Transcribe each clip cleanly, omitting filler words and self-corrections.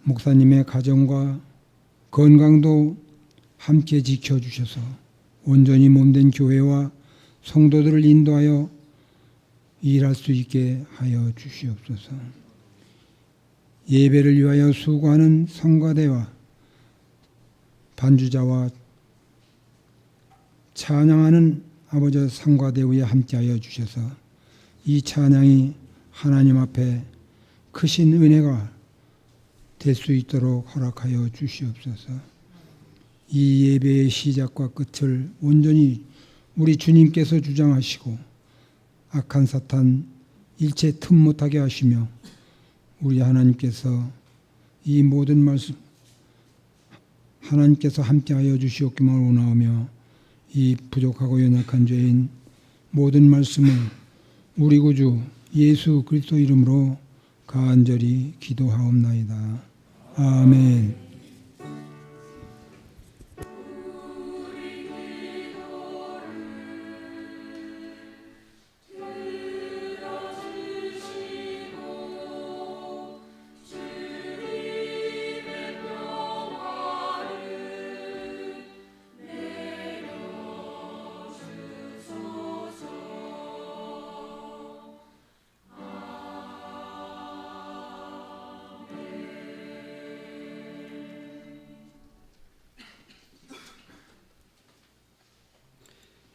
목사님의 가정과 건강도 함께 지켜주셔서 온전히 몸된 교회와 성도들을 인도하여 일할 수 있게 하여 주시옵소서. 예배를 위하여 수고하는 성가대와 반주자와 찬양하는 아버지 성가대우에 함께하여 주셔서 이 찬양이 하나님 앞에 크신 은혜가 될 수 있도록 허락하여 주시옵소서. 이 예배의 시작과 끝을 온전히 우리 주님께서 주장하시고 악한 사탄 일체 틈 못하게 하시며 우리 하나님께서 이 모든 말씀 하나님께서 함께하여 주시옵기를 원하오며 이 부족하고 연약한 죄인 모든 말씀을 우리 구주 예수 그리스도 이름으로 간절히 기도하옵나이다. 아멘.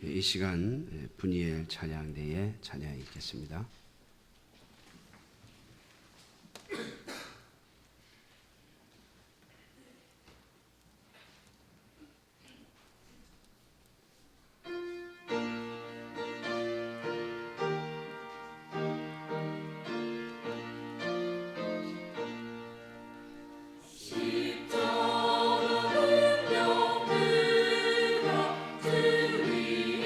이 시간 분이엘 찬양대에 찬양이 있겠습니다. 주 위에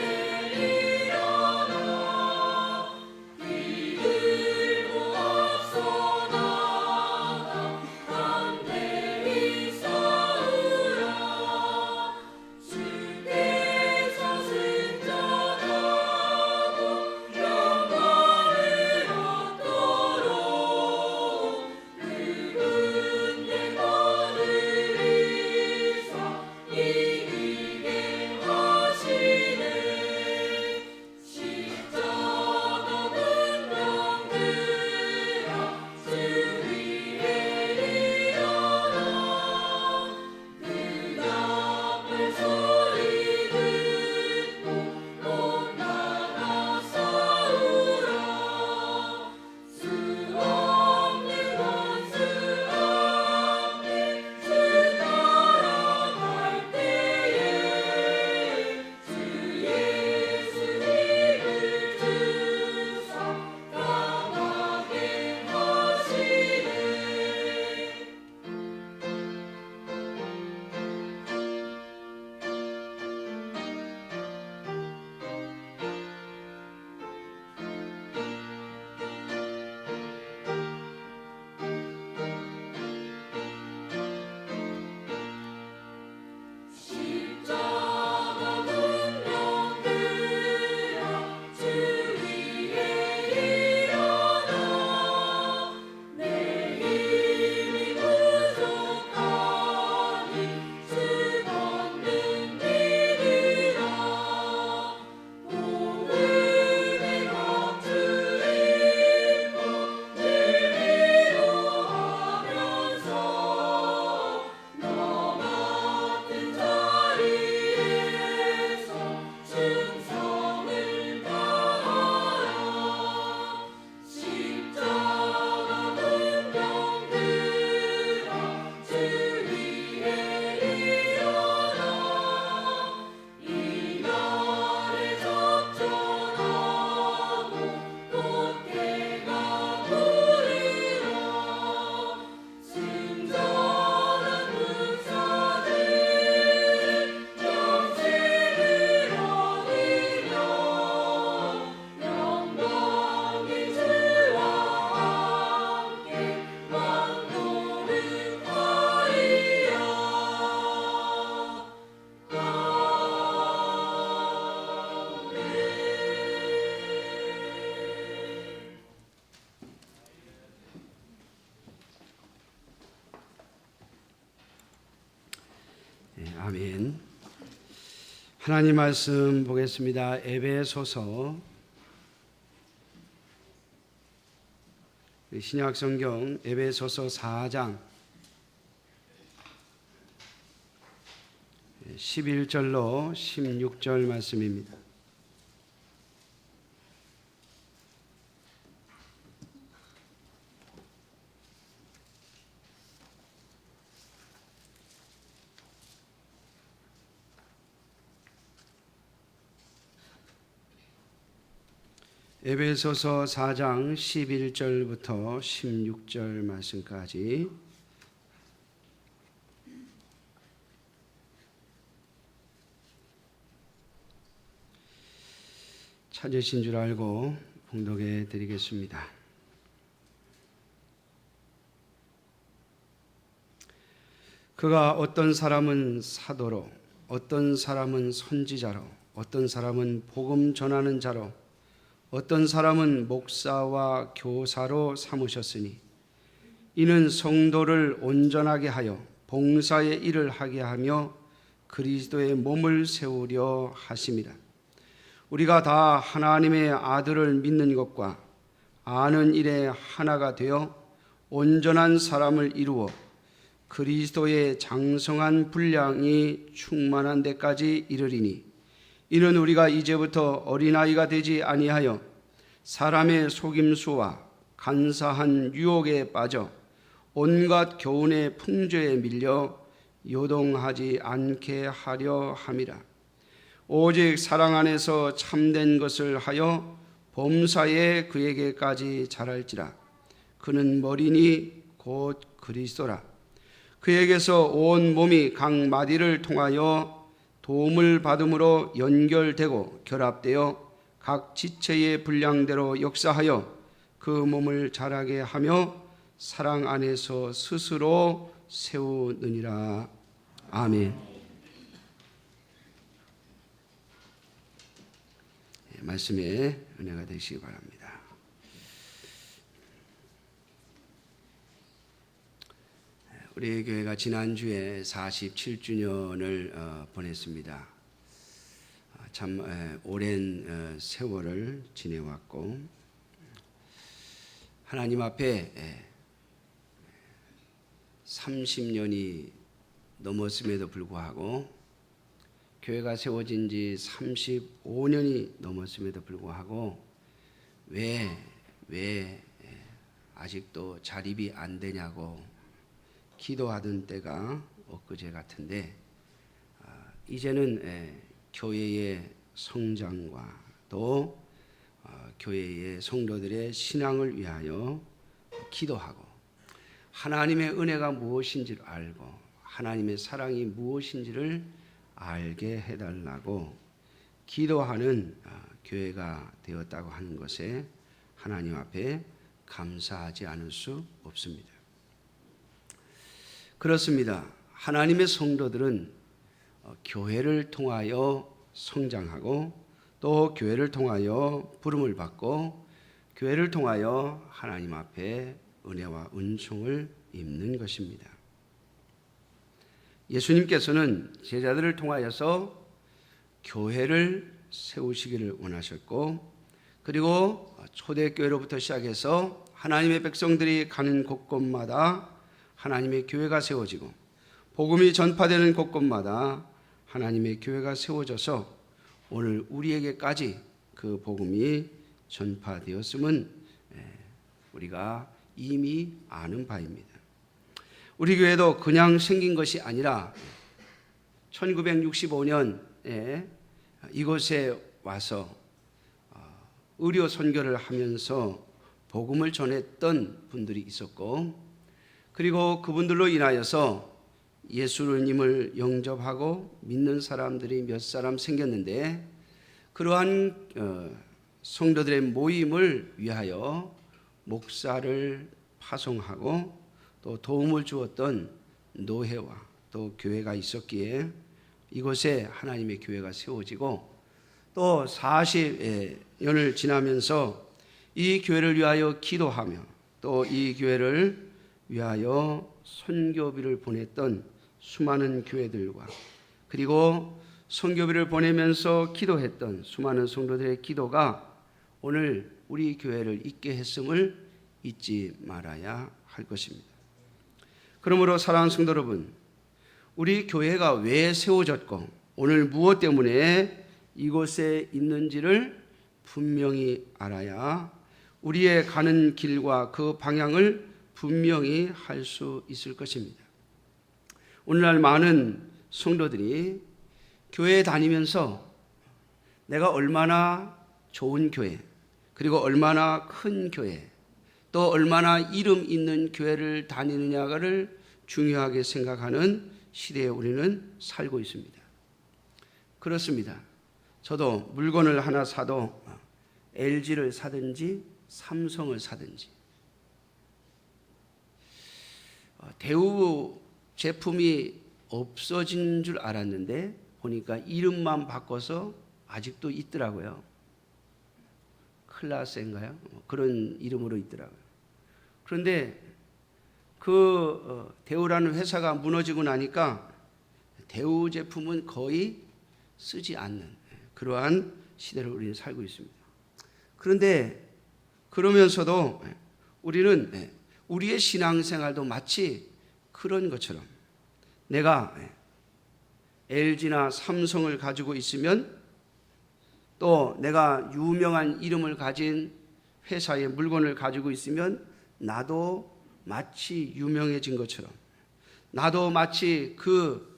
일어나 아멘. 하나님 말씀 보겠습니다. 에베소서 신약 성경 에베소서 4장 11절로 16절 말씀입니다. 에베소서 4장 11절부터 16절 말씀까지 찾으신 줄 알고 봉독해 드리겠습니다. 그가 어떤 사람은 사도로, 어떤 사람은 선지자로, 어떤 사람은 복음 전하는 자로, 어떤 사람은 목사와 교사로 삼으셨으니 이는 성도를 온전하게 하여 봉사의 일을 하게 하며 그리스도의 몸을 세우려 하심이라. 우리가 다 하나님의 아들을 믿는 것과 아는 일에 하나가 되어 온전한 사람을 이루어 그리스도의 장성한 분량이 충만한 데까지 이르리니 이는 우리가 이제부터 어린아이가 되지 아니하여 사람의 속임수와 간사한 유혹에 빠져 온갖 교훈의 풍조에 밀려 요동하지 않게 하려 함이라. 오직 사랑 안에서 참된 것을 하여 범사에 그에게까지 자랄지라. 그는 머리니 곧 그리스도라. 그에게서 온 몸이 각 마디를 통하여 도움을 받음으로 연결되고 결합되어 각 지체의 분량대로 역사하여 그 몸을 자라게 하며 사랑 안에서 스스로 세우느니라. 아멘. 말씀에 은혜가 되시기 바랍니다. 우리 교회가 지난주에 47주년을 보냈습니다. 참 오랜 세월을 지내왔고 하나님 앞에 30년이 넘었음에도 불구하고 교회가 세워진 지 35년이 넘었음에도 불구하고 왜 아직도 자립이 안 되냐고 기도하던 때가 엊그제 같은데 이제는 교회의 성장과 또 교회의 성도들의 신앙을 위하여 기도하고 하나님의 은혜가 무엇인지를 알고 하나님의 사랑이 무엇인지를 알게 해달라고 기도하는 교회가 되었다고 하는 것에 하나님 앞에 감사하지 않을 수 없습니다. 그렇습니다. 하나님의 성도들은 교회를 통하여 성장하고 또 교회를 통하여 부름을 받고 교회를 통하여 하나님 앞에 은혜와 은총을 입는 것입니다. 예수님께서는 제자들을 통하여서 교회를 세우시기를 원하셨고 그리고 초대교회로부터 시작해서 하나님의 백성들이 가는 곳곳마다 하나님의 교회가 세워지고 복음이 전파되는 곳곳마다 하나님의 교회가 세워져서 오늘 우리에게까지 그 복음이 전파되었음은 우리가 이미 아는 바입니다. 우리 교회도 그냥 생긴 것이 아니라 1965년에 이곳에 와서 의료 선교를 하면서 복음을 전했던 분들이 있었고 그리고 그분들로 인하여서 예수님을 영접하고 믿는 사람들이 몇 사람 생겼는데 그러한 성도들의 모임을 위하여 목사를 파송하고 또 도움을 주었던 노회와 또 교회가 있었기에 이곳에 하나님의 교회가 세워지고 또 40년을 지나면서 이 교회를 위하여 기도하며 또 이 교회를 위하여 선교비를 보냈던 수많은 교회들과 그리고 선교비를 보내면서 기도했던 수많은 성도들의 기도가 오늘 우리 교회를 있게 했음을 잊지 말아야 할 것입니다. 그러므로 사랑하는 성도 여러분, 우리 교회가 왜 세워졌고 오늘 무엇 때문에 이곳에 있는지를 분명히 알아야 우리의 가는 길과 그 방향을 분명히 할 수 있을 것입니다. 오늘날 많은 성도들이 교회에 다니면서 내가 얼마나 좋은 교회, 그리고 얼마나 큰 교회, 또 얼마나 이름 있는 교회를 다니느냐를 중요하게 생각하는 시대에 우리는 살고 있습니다. 그렇습니다. 저도 물건을 하나 사도 LG를 사든지 삼성을 사든지 대우 제품이 없어진 줄 알았는데 보니까 이름만 바꿔서 아직도 있더라고요. 클라스인가요? 그런 이름으로 있더라고요. 그런데 그 대우라는 회사가 무너지고 나니까 대우 제품은 거의 쓰지 않는 그러한 시대를 우리는 살고 있습니다. 그런데 그러면서도 우리는 우리의 신앙생활도 마치 그런 것처럼 내가 LG나 삼성을 가지고 있으면 또 내가 유명한 이름을 가진 회사의 물건을 가지고 있으면 나도 마치 유명해진 것처럼 나도 마치 그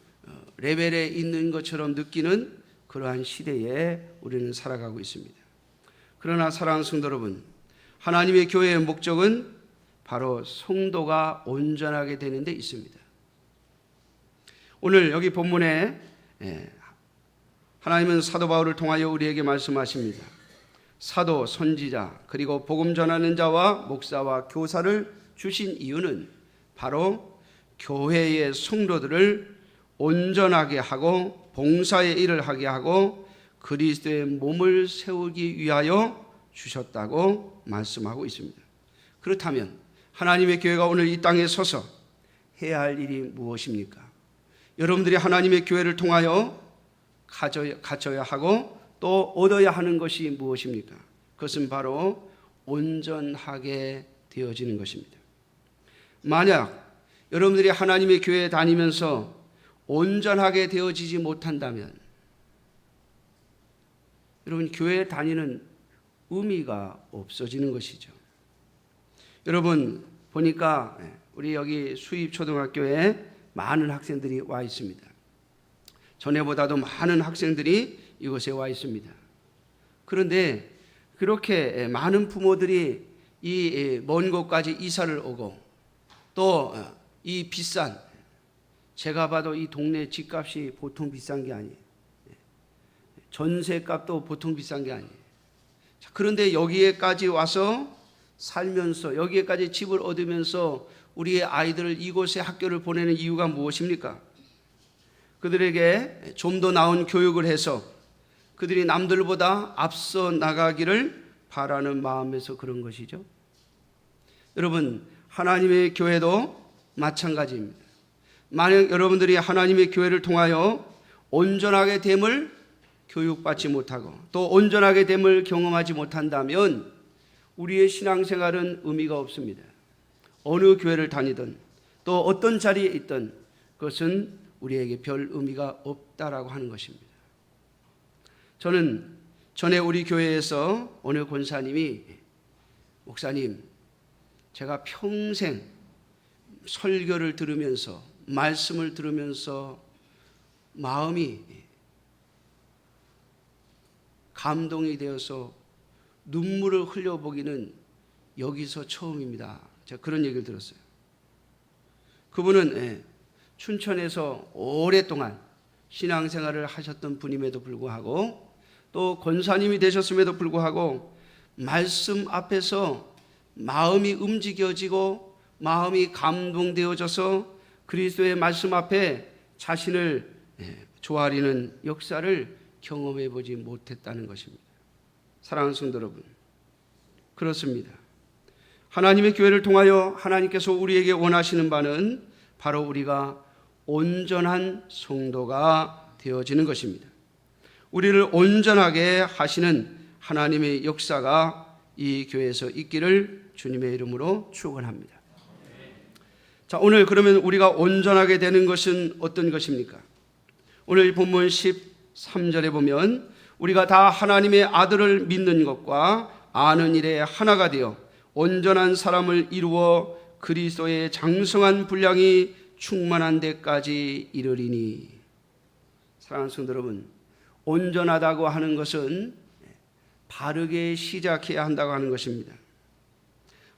레벨에 있는 것처럼 느끼는 그러한 시대에 우리는 살아가고 있습니다. 그러나 사랑하는 성도 여러분, 하나님의 교회의 목적은 바로 성도가 온전하게 되는 데 있습니다. 오늘 여기 본문에 하나님은 사도 바울을 통하여 우리에게 말씀하십니다. 사도, 선지자, 그리고 복음 전하는 자와 목사와 교사를 주신 이유는 바로 교회의 성도들을 온전하게 하고 봉사의 일을 하게 하고 그리스도의 몸을 세우기 위하여 주셨다고 말씀하고 있습니다. 그렇다면 하나님의 교회가 오늘 이 땅에 서서 해야 할 일이 무엇입니까? 여러분들이 하나님의 교회를 통하여 갖춰야 하고 또 얻어야 하는 것이 무엇입니까? 그것은 바로 온전하게 되어지는 것입니다. 만약 여러분들이 하나님의 교회에 다니면서 온전하게 되어지지 못한다면 여러분 교회에 다니는 의미가 없어지는 것이죠. 여러분 보니까 우리 여기 수입초등학교에 많은 학생들이 와 있습니다. 전에보다도 많은 학생들이 이곳에 와 있습니다. 그런데 그렇게 많은 부모들이 이 먼 곳까지 이사를 오고 또 이 비싼 제가 봐도 이 동네 집값이 보통 비싼 게 아니에요. 전세값도 보통 비싼 게 아니에요. 그런데 여기에까지 와서 살면서 여기에까지 집을 얻으면서 우리의 아이들을 이곳에 학교를 보내는 이유가 무엇입니까? 그들에게 좀 더 나은 교육을 해서 그들이 남들보다 앞서 나가기를 바라는 마음에서 그런 것이죠. 여러분 하나님의 교회도 마찬가지입니다. 만약 여러분들이 하나님의 교회를 통하여 온전하게 됨을 교육받지 못하고 또 온전하게 됨을 경험하지 못한다면 우리의 신앙생활은 의미가 없습니다. 어느 교회를 다니든 또 어떤 자리에 있든 그것은 우리에게 별 의미가 없다라고 하는 것입니다. 저는 전에 우리 교회에서 어느 권사님이 목사님 제가 평생 설교를 들으면서 말씀을 들으면서 마음이 감동이 되어서 눈물을 흘려보기는 여기서 처음입니다. 제가 그런 얘기를 들었어요. 그분은 춘천에서 오랫동안 신앙생활을 하셨던 분임에도 불구하고 또 권사님이 되셨음에도 불구하고 말씀 앞에서 마음이 움직여지고 마음이 감동되어져서 그리스도의 말씀 앞에 자신을 조아리는 역사를 경험해 보지 못했다는 것입니다. 사랑하는 성도 여러분, 그렇습니다. 하나님의 교회를 통하여 하나님께서 우리에게 원하시는 바는 바로 우리가 온전한 성도가 되어지는 것입니다. 우리를 온전하게 하시는 하나님의 역사가 이 교회에서 있기를 주님의 이름으로 축원합니다. 자, 오늘 그러면 우리가 온전하게 되는 것은 어떤 것입니까? 오늘 본문 13절에 보면 우리가 다 하나님의 아들을 믿는 것과 아는 일에 하나가 되어 온전한 사람을 이루어 그리스도의 장성한 분량이 충만한 데까지 이르리니. 사랑하는 성도 여러분, 온전하다고 하는 것은 바르게 시작해야 한다고 하는 것입니다.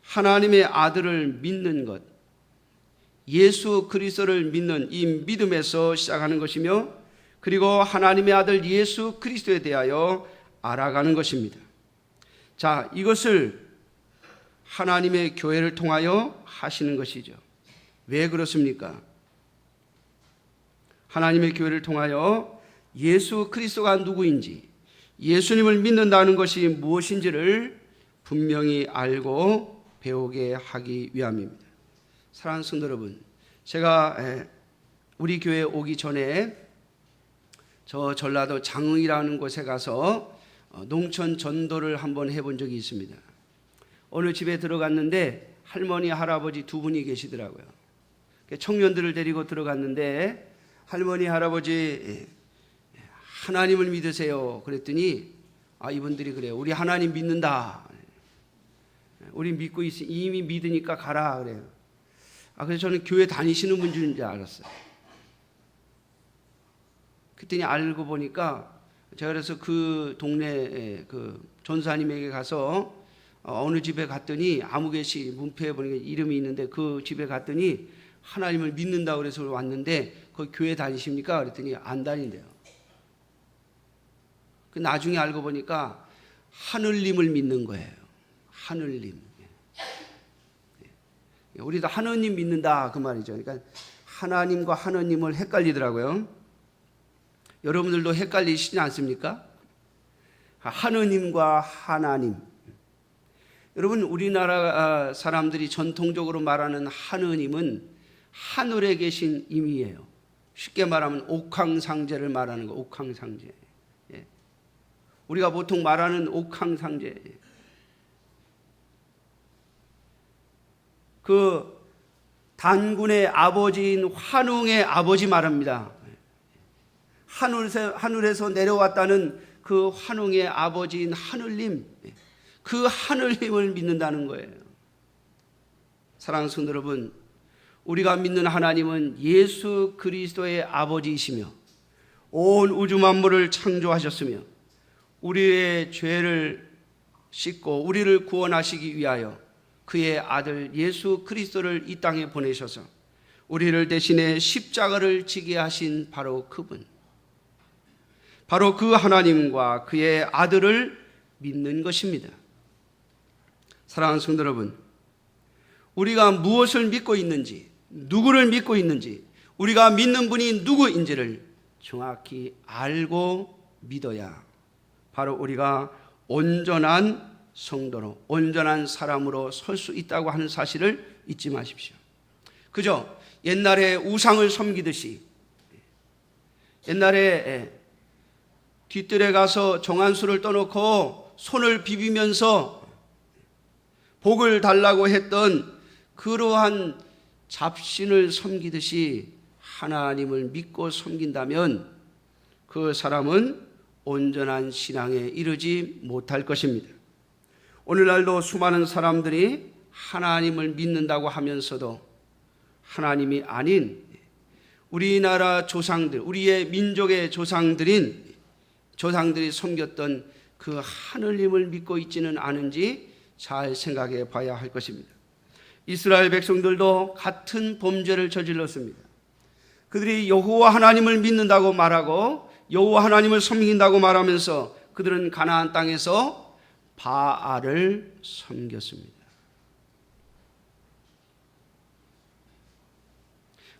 하나님의 아들을 믿는 것, 예수 그리스도를 믿는 이 믿음에서 시작하는 것이며, 그리고 하나님의 아들 예수 그리스도에 대하여 알아가는 것입니다. 자, 이것을 하나님의 교회를 통하여 하시는 것이죠. 왜 그렇습니까? 하나님의 교회를 통하여 예수 그리스도가 누구인지, 예수님을 믿는다는 것이 무엇인지를 분명히 알고 배우게 하기 위함입니다. 사랑하는 성도 여러분, 제가 우리 교회에 오기 전에 저 전라도 장흥이라는 곳에 가서 농촌 전도를 한번 해본 적이 있습니다. 어느 집에 들어갔는데 할머니, 할아버지 두 분이 계시더라고요. 청년들을 데리고 들어갔는데 할머니, 할아버지 하나님을 믿으세요. 그랬더니 이분들이 그래요. 우리 하나님 믿는다. 우리 믿고 있으니 이미 믿으니까 가라 그래요. 그래서 저는 교회 다니시는 분인 줄 알았어요. 그랬더니 알고 보니까 제가 그래서 그 동네 그 전사님에게 가서 어느 집에 갔더니 아무개시 문패에 보니까 이름이 있는데 그 집에 갔더니 하나님을 믿는다고 그래서 왔는데 그 교회 다니십니까? 그랬더니 안 다닌대요. 그 나중에 알고 보니까 하늘님을 믿는 거예요. 하늘님. 우리도 하느님 믿는다 그 말이죠. 그러니까 하나님과 하느님을 헷갈리더라고요. 여러분들도 헷갈리시지 않습니까? 하느님과 하나님. 여러분, 우리나라 사람들이 전통적으로 말하는 하느님은 하늘에 계신 임이에요. 쉽게 말하면 옥황상제를 말하는 거. 옥황상제. 우리가 보통 말하는 옥황상제. 그 단군의 아버지인 환웅의 아버지 말합니다. 하늘에서 내려왔다는 그 환웅의 아버지인 하늘님, 그 하늘님을 믿는다는 거예요. 사랑하는 성도 여러분, 우리가 믿는 하나님은 예수 그리스도의 아버지이시며 온 우주 만물을 창조하셨으며 우리의 죄를 씻고 우리를 구원하시기 위하여 그의 아들 예수 그리스도를 이 땅에 보내셔서 우리를 대신해 십자가를 지게 하신 바로 그분, 바로 그 하나님과 그의 아들을 믿는 것입니다. 사랑하는 성도 여러분, 우리가 무엇을 믿고 있는지, 누구를 믿고 있는지, 우리가 믿는 분이 누구인지를 정확히 알고 믿어야 바로 우리가 온전한 성도로, 온전한 사람으로 설 수 있다고 하는 사실을 잊지 마십시오. 그죠? 옛날에 우상을 섬기듯이, 옛날에 뒤뜰에 가서 정한수를 떠놓고 손을 비비면서 복을 달라고 했던 그러한 잡신을 섬기듯이 하나님을 믿고 섬긴다면 그 사람은 온전한 신앙에 이르지 못할 것입니다. 오늘날도 수많은 사람들이 하나님을 믿는다고 하면서도 하나님이 아닌 우리나라 조상들, 우리의 민족의 조상들이 섬겼던 그 하늘님을 믿고 있지는 않은지 잘 생각해 봐야 할 것입니다. 이스라엘 백성들도 같은 범죄를 저질렀습니다. 그들이 여호와 하나님을 믿는다고 말하고 여호와 하나님을 섬긴다고 말하면서 그들은 가나안 땅에서 바알을 섬겼습니다.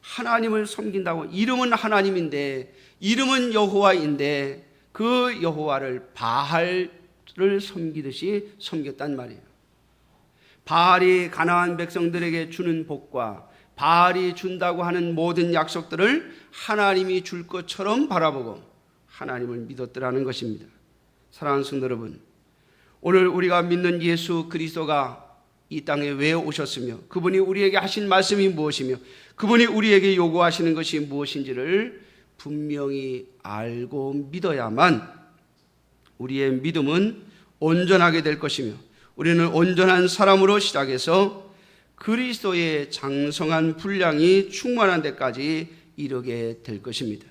하나님을 섬긴다고, 이름은 하나님인데, 이름은 여호와인데 그 여호와를 바알을 섬기듯이 섬겼단 말이에요. 바알이 가나안 백성들에게 주는 복과 바알이 준다고 하는 모든 약속들을 하나님이 줄 것처럼 바라보고 하나님을 믿었더라는 것입니다. 사랑하는 성도 여러분, 오늘 우리가 믿는 예수 그리스도가 이 땅에 왜 오셨으며 그분이 우리에게 하신 말씀이 무엇이며 그분이 우리에게 요구하시는 것이 무엇인지를 분명히 알고 믿어야만 우리의 믿음은 온전하게 될 것이며 우리는 온전한 사람으로 시작해서 그리스도의 장성한 분량이 충만한 데까지 이르게 될 것입니다.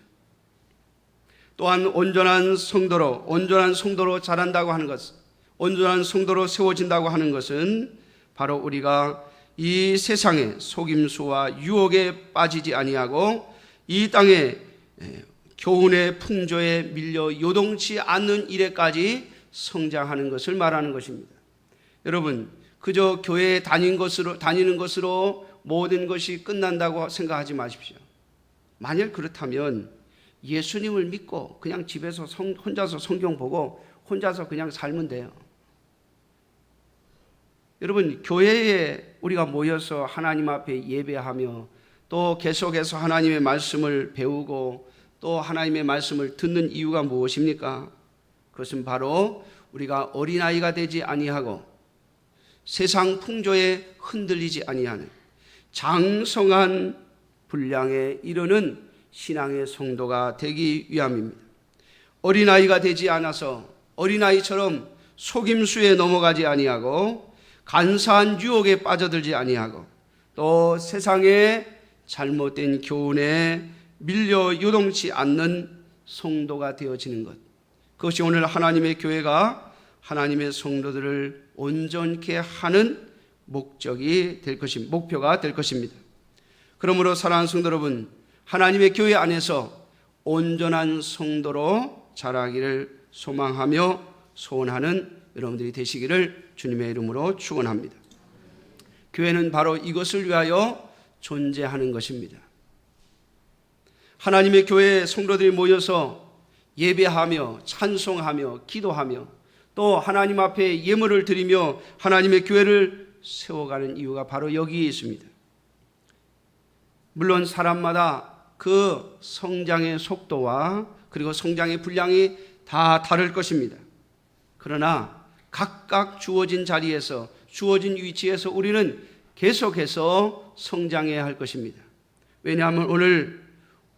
또한 온전한 성도로 자란다고 하는 것, 온전한 성도로 세워진다고 하는 것은 바로 우리가 이 세상의 속임수와 유혹에 빠지지 아니하고 이 땅의 교훈의 풍조에 밀려 요동치 않는 일에까지 성장하는 것을 말하는 것입니다. 여러분, 그저 교회에 다니는 것으로 모든 것이 끝난다고 생각하지 마십시오. 만일 그렇다면 예수님을 믿고 그냥 집에서 혼자서 성경 보고 혼자서 그냥 살면 돼요. 여러분, 교회에 우리가 모여서 하나님 앞에 예배하며 또 계속해서 하나님의 말씀을 배우고 또 하나님의 말씀을 듣는 이유가 무엇입니까? 그것은 바로 우리가 어린아이가 되지 아니하고 세상 풍조에 흔들리지 아니하는 장성한 분량에 이르는 신앙의 성도가 되기 위함입니다. 어린아이가 되지 않아서 어린아이처럼 속임수에 넘어가지 아니하고 간사한 유혹에 빠져들지 아니하고 또 세상의 잘못된 교훈에 밀려 요동치 않는 성도가 되어지는 것, 그것이 오늘 하나님의 교회가 하나님의 성도들을 온전케 하는 목표가 될 것입니다. 그러므로 사랑하는 성도 여러분, 하나님의 교회 안에서 온전한 성도로 자라기를 소망하며 소원하는 여러분들이 되시기를 주님의 이름으로 축원합니다. 교회는 바로 이것을 위하여 존재하는 것입니다. 하나님의 교회에 성도들이 모여서 예배하며 찬송하며 기도하며 또 하나님 앞에 예물을 드리며 하나님의 교회를 세워가는 이유가 바로 여기에 있습니다. 물론 사람마다 그 성장의 속도와 그리고 성장의 분량이 다 다를 것입니다. 그러나 각각 주어진 자리에서 주어진 위치에서 우리는 계속해서 성장해야 할 것입니다. 왜냐하면 오늘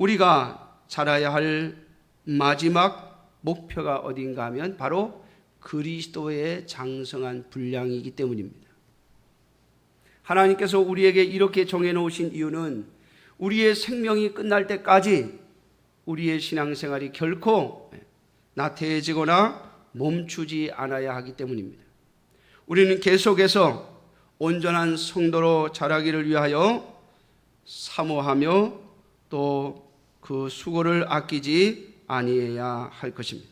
우리가 자라야 할 마지막 목표가 어딘가 하면 바로 그리스도의 장성한 분량이기 때문입니다. 하나님께서 우리에게 이렇게 정해놓으신 이유는 우리의 생명이 끝날 때까지 우리의 신앙생활이 결코 나태해지거나 멈추지 않아야 하기 때문입니다. 우리는 계속해서 온전한 성도로 자라기를 위하여 사모하며 또 그 수고를 아끼지 아니해야 할 것입니다.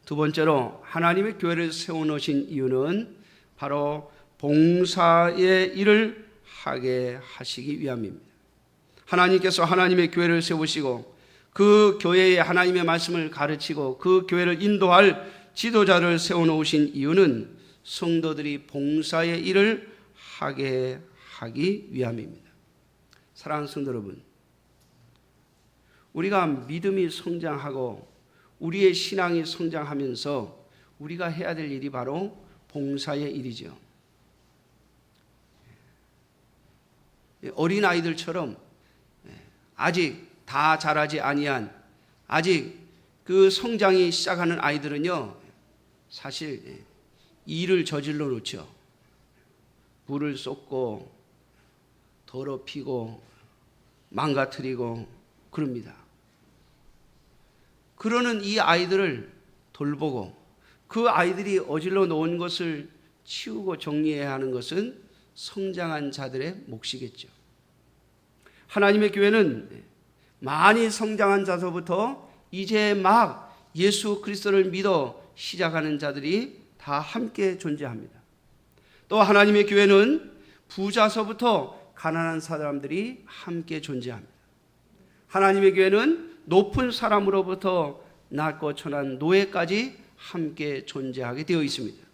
두 번째로 하나님의 교회를 세워놓으신 이유는 바로 봉사의 일을 하게 하시기 위함입니다. 하나님께서 하나님의 교회를 세우시고 그 교회에 하나님의 말씀을 가르치고 그 교회를 인도할 지도자를 세워놓으신 이유는 성도들이 봉사의 일을 하게 하기 위함입니다. 사랑하는 성도 여러분, 우리가 믿음이 성장하고 우리의 신앙이 성장하면서 우리가 해야 될 일이 바로 봉사의 일이죠. 어린아이들처럼 아직 다 자라지 아니한 아직 그 성장이 시작하는 아이들은요, 사실 일을 저질러 놓죠. 불을 쏟고 더럽히고 망가뜨리고 그럽니다. 그러는 이 아이들을 돌보고 그 아이들이 어질러 놓은 것을 치우고 정리해야 하는 것은 성장한 자들의 몫이겠죠. 하나님의 교회는 많이 성장한 자서부터 이제 막 예수 그리스도를 믿어 시작하는 자들이 다 함께 존재합니다. 또 하나님의 교회는 부자서부터 가난한 사람들이 함께 존재합니다. 하나님의 교회는 높은 사람으로부터 낮고 천한 노예까지 함께 존재하게 되어 있습니다.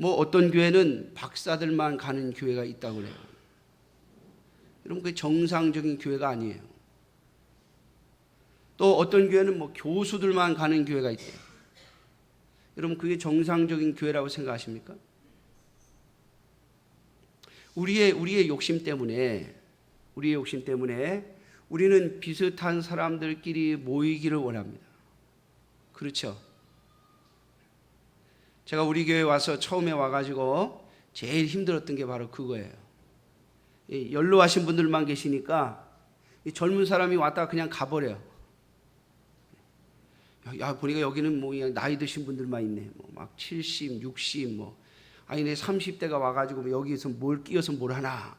어떤 교회는 박사들만 가는 교회가 있다고 그래요. 여러분, 그게 정상적인 교회가 아니에요. 또 어떤 교회는 뭐 교수들만 가는 교회가 있대요. 여러분, 그게 정상적인 교회라고 생각하십니까? 우리의 욕심 때문에 우리는 비슷한 사람들끼리 모이기를 원합니다. 그렇죠? 제가 우리 교회 와서 처음에 와가지고 제일 힘들었던 게 바로 그거예요. 연로하신 분들만 계시니까 젊은 사람이 왔다가 그냥 가버려요. 야, 보니까 여기는 뭐 나이 드신 분들만 있네. 막 70, 60 아니 내 30대가 와가지고 여기서 뭘 끼어서 뭘 하나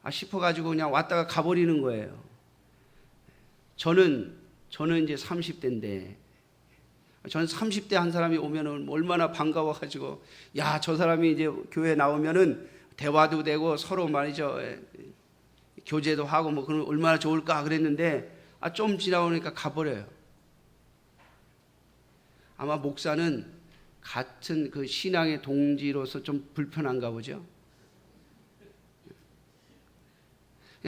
싶어가지고 그냥 왔다가 가버리는 거예요. 저는 이제 30대인데, 저는 30대 한 사람이 오면은 얼마나 반가워가지고, 야, 저 사람이 이제 교회 나오면은 대화도 되고 서로 말이죠, 교제도 하고 뭐 그럼 얼마나 좋을까 그랬는데, 좀 지나오니까 가버려요. 아마 목사는 같은 그 신앙의 동지로서 좀 불편한가 보죠.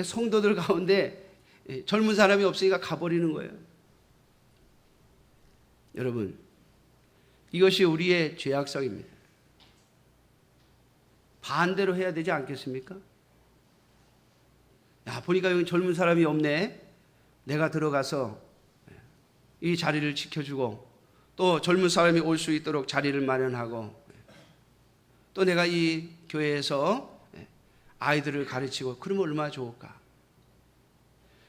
성도들 가운데 젊은 사람이 없으니까 가버리는 거예요. 여러분, 이것이 우리의 죄악성입니다. 반대로 해야 되지 않겠습니까? 야, 보니까 여기 젊은 사람이 없네. 내가 들어가서 이 자리를 지켜주고, 또 젊은 사람이 올 수 있도록 자리를 마련하고, 또 내가 이 교회에서 아이들을 가르치고, 그러면 얼마나 좋을까?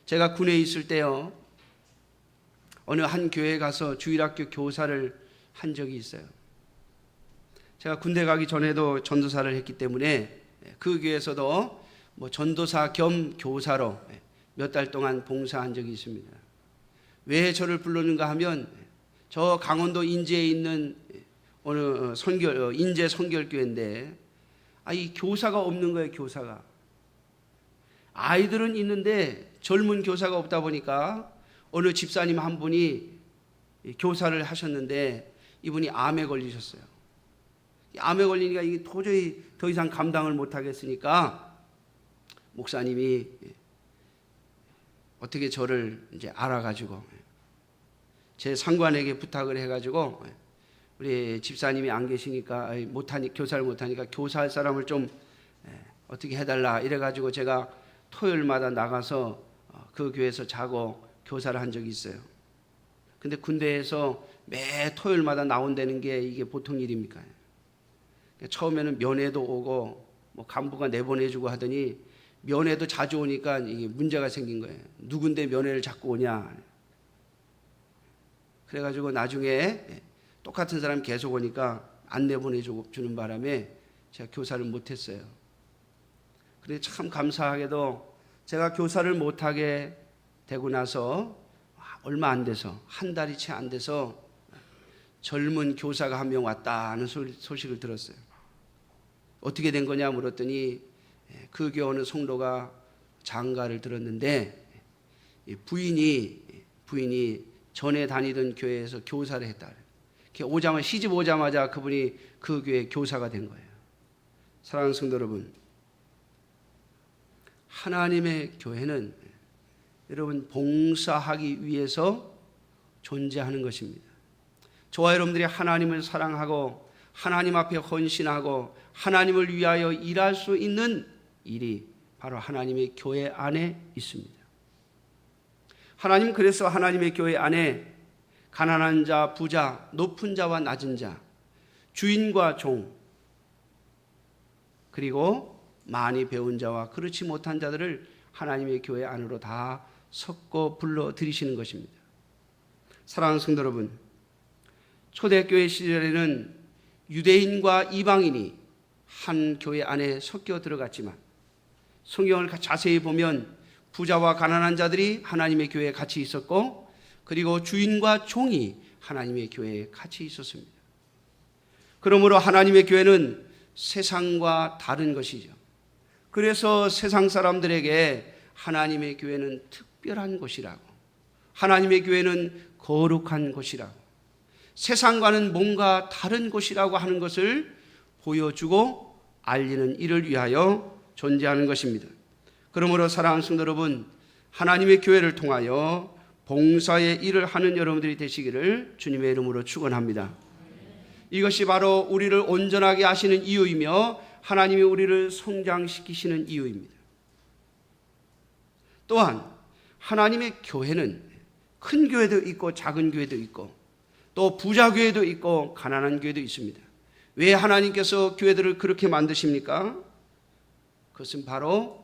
제가 군에 있을 때요, 어느 한 교회에 가서 주일학교 교사를 한 적이 있어요. 제가 군대 가기 전에도 전도사를 했기 때문에 그 교회에서도 뭐 전도사 겸 교사로 몇 달 동안 봉사한 적이 있습니다. 왜 저를 불렀는가 하면, 저 강원도 인제에 있는 어느 인제 선결교회인데, 이 교사가 없는 거예요. 교사가. 아이들은 있는데 젊은 교사가 없다 보니까 어느 집사님 한 분이 교사를 하셨는데, 이분이 암에 걸리셨어요. 암에 걸리니까 이게 도저히 더 이상 감당을 못 하겠으니까 목사님이 어떻게 저를 이제 알아가지고 제 상관에게 부탁을 해가지고, 우리 집사님이 안 계시니까 교사를 못하니까 교사할 사람을 좀 어떻게 해달라 이래가지고 제가 토요일마다 나가서 그 교회에서 자고 교사를 한 적이 있어요. 근데 군대에서 매 토요일마다 나온다는 게 이게 보통 일입니까? 처음에는 면회도 오고 뭐 간부가 내보내주고 하더니, 면회도 자주 오니까 이게 문제가 생긴 거예요. 누군데 면회를 자꾸 오냐. 그래가지고 나중에 똑같은 사람이 계속 오니까 안 내보내주는 바람에 제가 교사를 못했어요. 그런데 참 감사하게도 제가 교사를 못하게 되고 나서 얼마 안 돼서, 한 달이 채 안 돼서 젊은 교사가 한 명 왔다는 소식을 들었어요. 어떻게 된 거냐 물었더니, 그 교회 어느 성도가 장가를 들었는데 부인이 전에 다니던 교회에서 교사를 했다. 시집 오자마자 그분이 그 교회 교사가 된 거예요. 사랑하는 성도 여러분, 하나님의 교회는 여러분 봉사하기 위해서 존재하는 것입니다. 저와 여러분들이 하나님을 사랑하고 하나님 앞에 헌신하고 하나님을 위하여 일할 수 있는 일이 바로 하나님의 교회 안에 있습니다. 하나님, 그래서 하나님의 교회 안에 가난한 자, 부자, 높은 자와 낮은 자, 주인과 종, 그리고 많이 배운 자와 그렇지 못한 자들을 하나님의 교회 안으로 다 섞어 불러 들이시는 것입니다. 사랑하는 성도 여러분, 초대교회 시절에는 유대인과 이방인이 한 교회 안에 섞여 들어갔지만, 성경을 자세히 보면 부자와 가난한 자들이 하나님의 교회에 같이 있었고, 그리고 주인과 종이 하나님의 교회에 같이 있었습니다. 그러므로 하나님의 교회는 세상과 다른 것이죠. 그래서 세상 사람들에게 하나님의 교회는 특별한 곳이라고, 하나님의 교회는 거룩한 곳이라고, 세상과는 뭔가 다른 곳이라고 하는 것을 보여주고 알리는 일을 위하여 존재하는 것입니다. 그러므로 사랑하는 성도 여러분, 하나님의 교회를 통하여 봉사의 일을 하는 여러분들이 되시기를 주님의 이름으로 축원합니다. 이것이 바로 우리를 온전하게 하시는 이유이며 하나님이 우리를 성장시키시는 이유입니다. 또한 하나님의 교회는 큰 교회도 있고 작은 교회도 있고 또 부자 교회도 있고 가난한 교회도 있습니다. 왜 하나님께서 교회들을 그렇게 만드십니까? 그것은 바로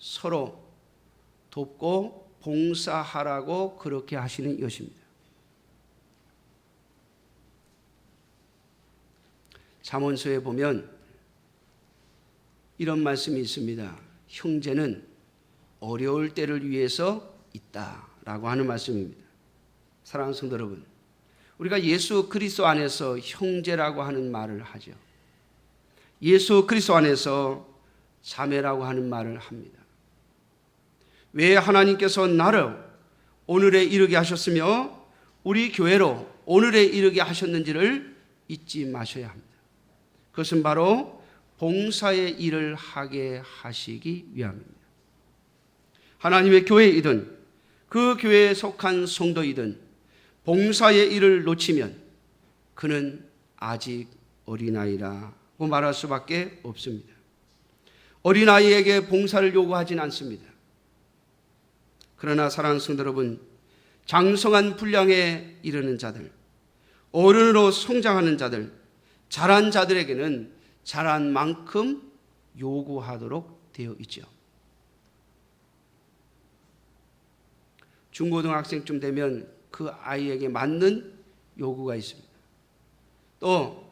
서로 돕고 봉사하라고 그렇게 하시는 것입니다. 잠언서에 보면 이런 말씀이 있습니다. 형제는 어려울 때를 위해서 있다라고 하는 말씀입니다. 사랑하는 성도 여러분, 우리가 예수 그리스도 안에서 형제라고 하는 말을 하죠. 예수 그리스도 안에서 자매라고 하는 말을 합니다. 왜 하나님께서 나를 오늘에 이르게 하셨으며 우리 교회로 오늘에 이르게 하셨는지를 잊지 마셔야 합니다. 그것은 바로 봉사의 일을 하게 하시기 위함입니다. 하나님의 교회이든 그 교회에 속한 성도이든 봉사의 일을 놓치면 그는 아직 어린아이라고 말할 수밖에 없습니다. 어린아이에게 봉사를 요구하진 않습니다. 그러나 사랑하는 성도 여러분, 장성한 분량에 이르는 자들, 어른으로 성장하는 자들, 자란 자들에게는 자란 만큼 요구하도록 되어 있죠. 중고등학생쯤 되면 그 아이에게 맞는 요구가 있습니다. 또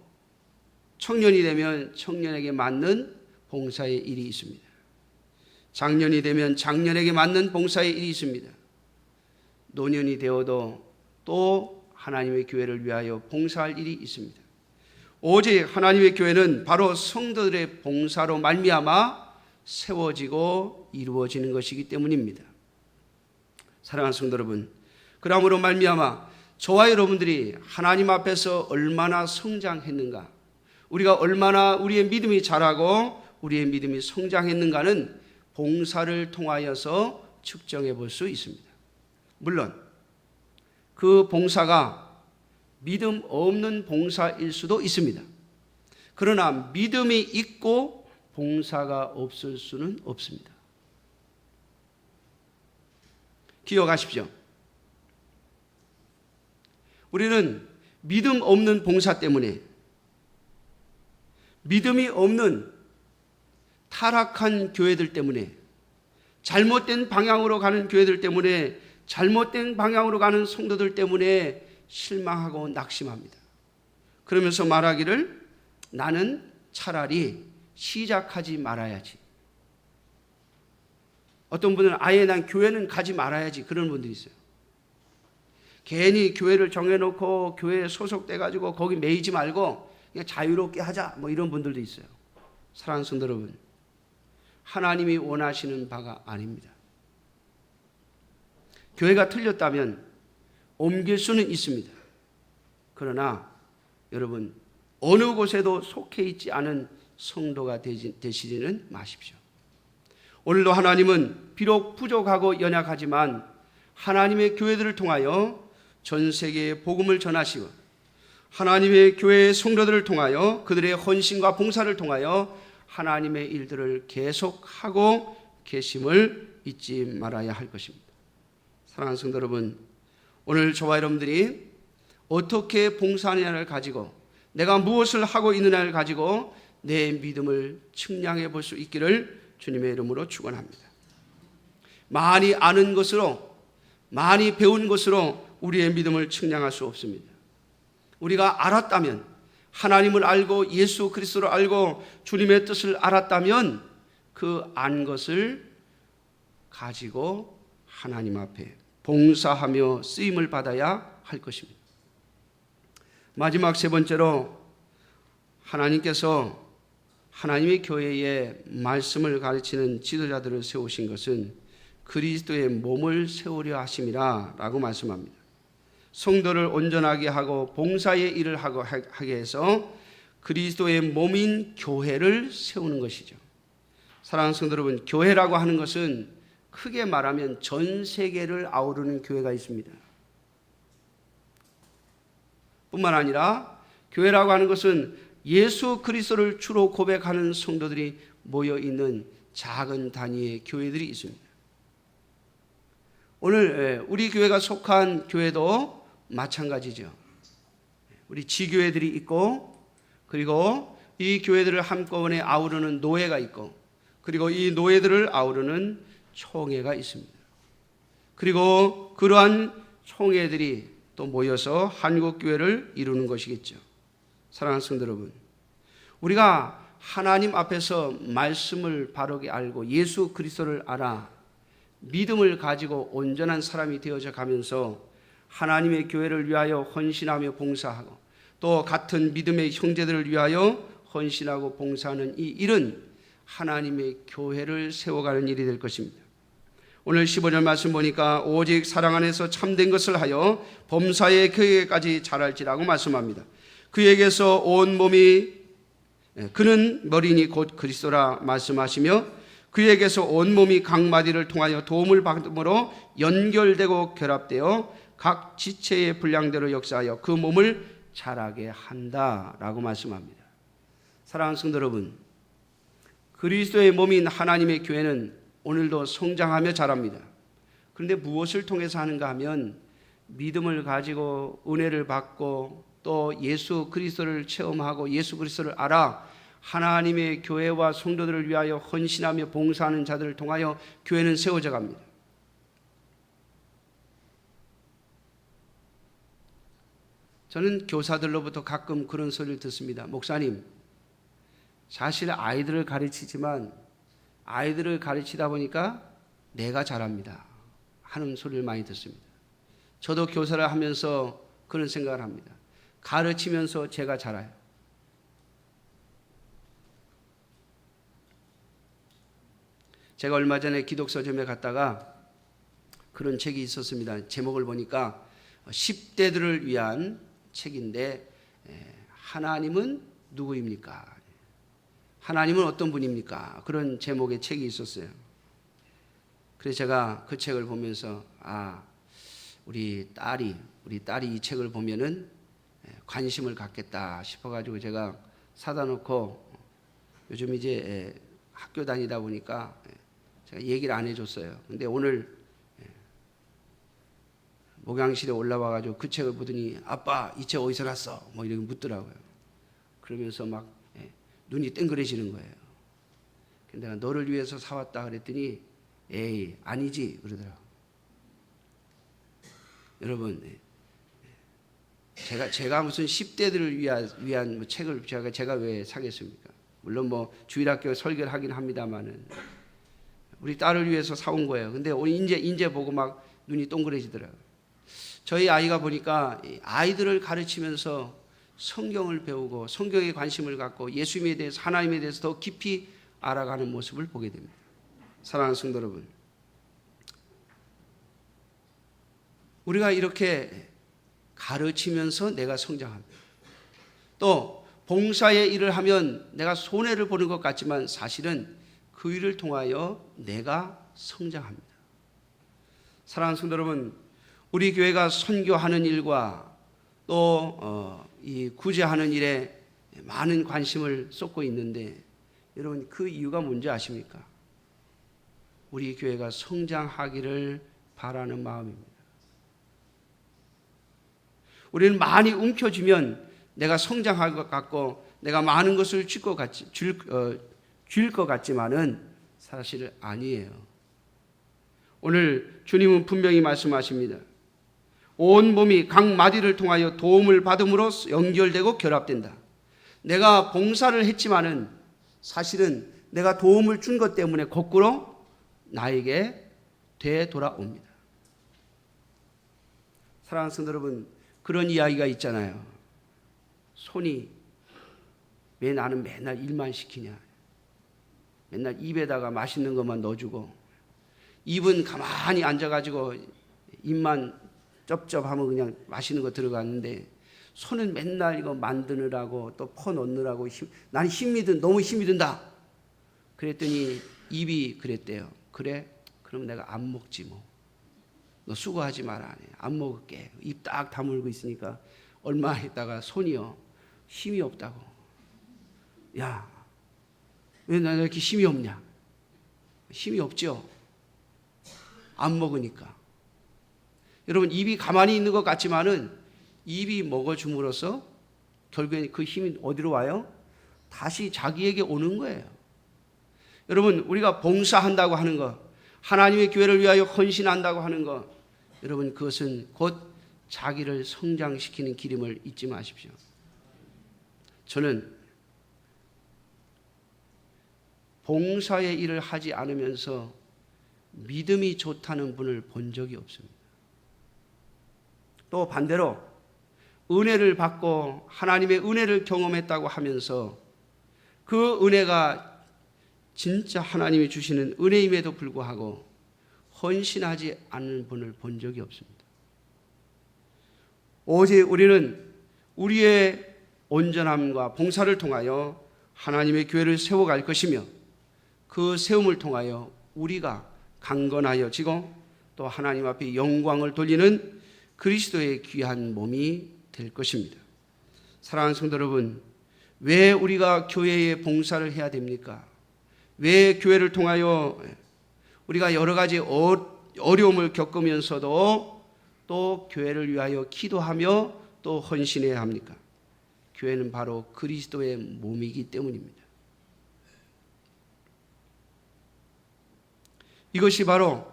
청년이 되면 청년에게 맞는 봉사의 일이 있습니다. 장년이 되면 장년에게 맞는 봉사의 일이 있습니다. 노년이 되어도 또 하나님의 교회를 위하여 봉사할 일이 있습니다. 오직 하나님의 교회는 바로 성도들의 봉사로 말미암아 세워지고 이루어지는 것이기 때문입니다. 사랑하는 성도 여러분, 그러므로 말미암아 저와 여러분들이 하나님 앞에서 얼마나 성장했는가, 우리가 얼마나 우리의 믿음이 자라고 우리의 믿음이 성장했는가는 봉사를 통하여서 측정해 볼 수 있습니다. 물론 그 봉사가 믿음 없는 봉사일 수도 있습니다. 그러나 믿음이 있고 봉사가 없을 수는 없습니다. 기억하십시오. 우리는 믿음 없는 봉사 때문에, 믿음이 없는 타락한 교회들 때문에, 잘못된 방향으로 가는 교회들 때문에, 잘못된 방향으로 가는 성도들 때문에 실망하고 낙심합니다. 그러면서 말하기를 나는 차라리 시작하지 말아야지. 어떤 분은 아예 난 교회는 가지 말아야지, 그런 분들이 있어요. 괜히 교회를 정해놓고 교회에 소속돼가지고 거기 매이지 말고 그냥 자유롭게 하자, 뭐 이런 분들도 있어요. 사랑하는 성도 여러분, 하나님이 원하시는 바가 아닙니다. 교회가 틀렸다면 옮길 수는 있습니다. 그러나 여러분, 어느 곳에도 속해 있지 않은 성도가 되시지는 마십시오. 오늘도 하나님은 비록 부족하고 연약하지만 하나님의 교회들을 통하여 전 세계에 복음을 전하시고 하나님의 교회의 성도들을 통하여 그들의 헌신과 봉사를 통하여 하나님의 일들을 계속하고 계심을 잊지 말아야 할 것입니다. 사랑하는 성도 여러분, 오늘 저와 여러분들이 어떻게 봉사하느냐를 가지고, 내가 무엇을 하고 있느냐를 가지고 내 믿음을 측량해 볼 수 있기를 주님의 이름으로 축원합니다. 많이 아는 것으로, 많이 배운 것으로 우리의 믿음을 측량할 수 없습니다. 우리가 알았다면, 하나님을 알고 예수 그리스도를 알고 주님의 뜻을 알았다면 그 안 것을 가지고 하나님 앞에 봉사하며 쓰임을 받아야 할 것입니다. 마지막 세 번째로, 하나님께서 하나님의 교회에 말씀을 가르치는 지도자들을 세우신 것은 그리스도의 몸을 세우려 하심이라 라고 말씀합니다. 성도를 온전하게 하고 봉사의 일을 하게 해서 그리스도의 몸인 교회를 세우는 것이죠. 사랑하는 성도 여러분, 교회라고 하는 것은 크게 말하면 전 세계를 아우르는 교회가 있습니다. 뿐만 아니라 교회라고 하는 것은 예수 그리스도를 주로 고백하는 성도들이 모여 있는 작은 단위의 교회들이 있습니다. 오늘 우리 교회가 속한 교회도 마찬가지죠. 우리 지교회들이 있고, 그리고 이 교회들을 한꺼번에 아우르는 노회가 있고, 그리고 이 노회들을 아우르는 총회가 있습니다. 그리고 그러한 총회들이 또 모여서 한국교회를 이루는 것이겠죠. 사랑하는 성도 여러분, 우리가 하나님 앞에서 말씀을 바르게 알고 예수 그리스도를 알아 믿음을 가지고 온전한 사람이 되어져 가면서 하나님의 교회를 위하여 헌신하며 봉사하고, 또 같은 믿음의 형제들을 위하여 헌신하고 봉사하는 이 일은 하나님의 교회를 세워가는 일이 될 것입니다. 오늘 15절 말씀 보니까 오직 사랑 안에서 참된 것을 하여 범사의 교회까지 자랄지라고 말씀합니다. 그에게서 온 몸이, 그는 머리니 곧 그리스도라 말씀하시며, 그에게서 온 몸이 각 마디를 통하여 도움을 받음으로 연결되고 결합되어 각 지체의 분량대로 역사하여 그 몸을 자라게 한다라고 말씀합니다. 사랑하는 성도 여러분, 그리스도의 몸인 하나님의 교회는 오늘도 성장하며 자랍니다. 그런데 무엇을 통해서 하는가 하면 믿음을 가지고 은혜를 받고 또 예수 그리스도를 체험하고 예수 그리스도를 알아 하나님의 교회와 성도들을 위하여 헌신하며 봉사하는 자들을 통하여 교회는 세워져 갑니다. 저는 교사들로부터 가끔 그런 소리를 듣습니다. 목사님, 사실 아이들을 가르치지만 아이들을 가르치다 보니까 내가 잘합니다 하는 소리를 많이 듣습니다. 저도 교사를 하면서 그런 생각을 합니다. 가르치면서 제가 잘해요. 제가 얼마 전에 기독서점에 갔다가 그런 책이 있었습니다. 제목을 보니까 10대들을 위한 책인데, 하나님은 누구입니까? 하나님은 어떤 분입니까? 그런 제목의 책이 있었어요. 그래서 제가 그 책을 보면서 우리 딸이 이 책을 보면은 관심을 갖겠다 싶어가지고 제가 사다 놓고, 요즘 이제 학교 다니다 보니까 제가 얘기를 안 해줬어요. 근데 오늘 목양실에 올라와가지고 그 책을 보더니 아빠 이 책 어디서 났어? 뭐 이렇게 묻더라고요. 그러면서 막 눈이 땡그레지는 거예요. 내가 너를 위해서 사왔다 그랬더니 에이 아니지 그러더라고요. 여러분, 제가 무슨 10대들을 위한 뭐 책을 제가 왜 사겠습니까? 물론 뭐 주일학교 설교를 하긴 합니다만은 우리 딸을 위해서 사온 거예요. 근데 오늘 인제 보고 막 눈이 동그래지더라고요. 저희 아이가 보니까 아이들을 가르치면서 성경을 배우고 성경에 관심을 갖고 예수님에 대해서, 하나님에 대해서 더 깊이 알아가는 모습을 보게 됩니다. 사랑하는 성도 여러분, 우리가 이렇게 가르치면서 내가 성장합니다. 또 봉사의 일을 하면 내가 손해를 보는 것 같지만 사실은 그 일을 통하여 내가 성장합니다. 사랑하는 성도 여러분, 우리 교회가 선교하는 일과 또 이 구제하는 일에 많은 관심을 쏟고 있는데, 여러분 그 이유가 뭔지 아십니까? 우리 교회가 성장하기를 바라는 마음입니다. 우리는 많이 움켜쥐면 내가 성장할 것 같고 내가 많은 것을 줄 것 같지만은 사실 아니에요. 오늘 주님은 분명히 말씀하십니다. 온 몸이 각 마디를 통하여 도움을 받음으로 연결되고 결합된다. 내가 봉사를 했지만은 사실은 내가 도움을 준 것 때문에 거꾸로 나에게 되돌아옵니다. 사랑하는 성도 여러분, 그런 이야기가 있잖아요. 손이 왜 나는 맨날 일만 시키냐, 맨날 입에다가 맛있는 것만 넣어주고 입은 가만히 앉아가지고 입만 쩝쩝하면 그냥 맛있는 거 들어갔는데 손은 맨날 이거 만드느라고 또 퍼 넣느라고 나는 너무 힘이 든다. 그랬더니 입이 그랬대요. 그래? 그럼 내가 안 먹지 뭐. 너 수고하지 마라. 안 먹을게. 입 딱 다물고 있으니까 얼마 있다가 손이요. 힘이 없다고. 야, 왜 나 이렇게 힘이 없냐? 힘이 없죠? 안 먹으니까. 여러분, 입이 가만히 있는 것 같지만은 입이 먹어줌으로써 결국엔 그 힘이 어디로 와요? 다시 자기에게 오는 거예요. 여러분, 우리가 봉사한다고 하는 것, 하나님의 교회를 위하여 헌신한다고 하는 것, 여러분, 그것은 곧 자기를 성장시키는 길임을 잊지 마십시오. 저는 봉사의 일을 하지 않으면서 믿음이 좋다는 분을 본 적이 없습니다. 또 반대로 은혜를 받고 하나님의 은혜를 경험했다고 하면서 그 은혜가 진짜 하나님이 주시는 은혜임에도 불구하고 헌신하지 않는 분을 본 적이 없습니다. 오직 우리는 우리의 온전함과 봉사를 통하여 하나님의 교회를 세워갈 것이며 그 세움을 통하여 우리가 강건하여지고 또 하나님 앞에 영광을 돌리는 그리스도의 귀한 몸이 될 것입니다. 사랑하는 성도 여러분, 왜 우리가 교회에 봉사를 해야 됩니까? 왜 교회를 통하여 우리가 여러 가지 어려움을 겪으면서도 또 교회를 위하여 기도하며 또 헌신해야 합니까? 교회는 바로 그리스도의 몸이기 때문입니다. 이것이 바로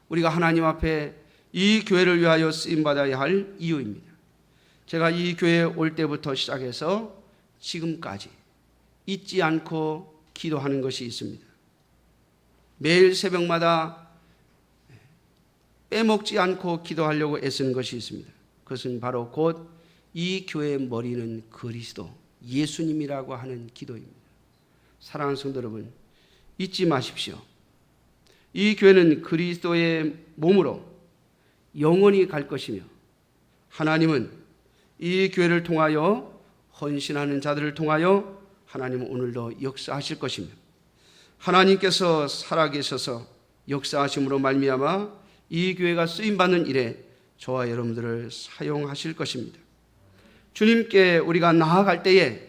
우리가 하나님 앞에 이 교회를 위하여 쓰임받아야 할 이유입니다. 제가 이 교회에 올 때부터 시작해서 지금까지 잊지 않고 기도하는 것이 있습니다. 매일 새벽마다 빼먹지 않고 기도하려고 애쓰는 것이 있습니다. 그것은 바로 곧 이 교회의 머리는 그리스도, 예수님이라고 하는 기도입니다. 사랑하는 성도 여러분, 잊지 마십시오. 이 교회는 그리스도의 몸으로 영원히 갈 것이며 하나님은 이 교회를 통하여 헌신하는 자들을 통하여 하나님은 오늘도 역사하실 것이며 하나님께서 살아계셔서 역사하심으로 말미암아 이 교회가 쓰임받는 일에 저와 여러분들을 사용하실 것입니다. 주님께 우리가 나아갈 때에,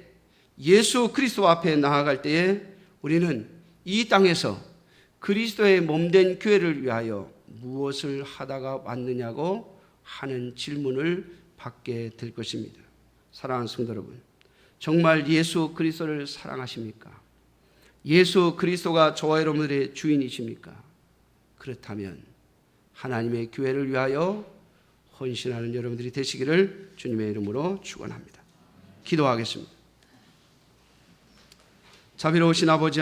예수 그리스도 앞에 나아갈 때에 우리는 이 땅에서 그리스도의 몸된 교회를 위하여 무엇을 하다가 왔느냐고 하는 질문을 받게 될 것입니다. 사랑하는 성도 여러분, 정말 예수 그리스도를 사랑하십니까? 예수 그리스도가 저와 여러분들의 주인이십니까? 그렇다면 하나님의 교회를 위하여 헌신하는 여러분들이 되시기를 주님의 이름으로 축원합니다. 기도하겠습니다. 자비로우신 아버지